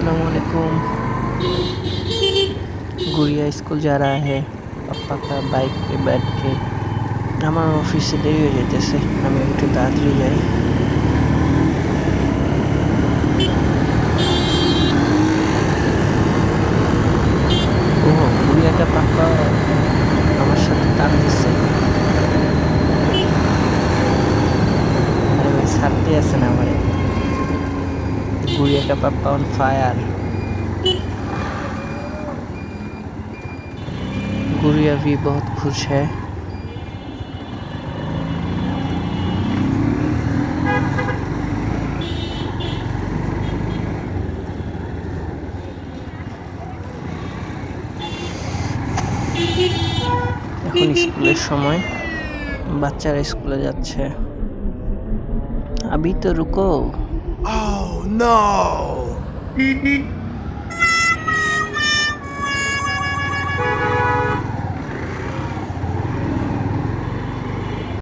अस्सलाम वालेकुम। गुड़िया स्कूल जा रहा है पापा का बाइक पे बैठ के। আমার অফিসে দেরি হয়ে যাইতেছে, আমি একটু তাড়াতাড়ি যাই। ও গুড়িয়াটা পাপা আমার সাথে টান দিচ্ছে। আরে ভাই ছাড়তে আছে না ভাই। गुड़िया का पापा ऑन फायर। गुड़िया भी बहुत खुश है। এখন স্কুলের সময়, বাচ্চারা স্কুলে যাচ্ছে। अभी तो रुको। Oh no!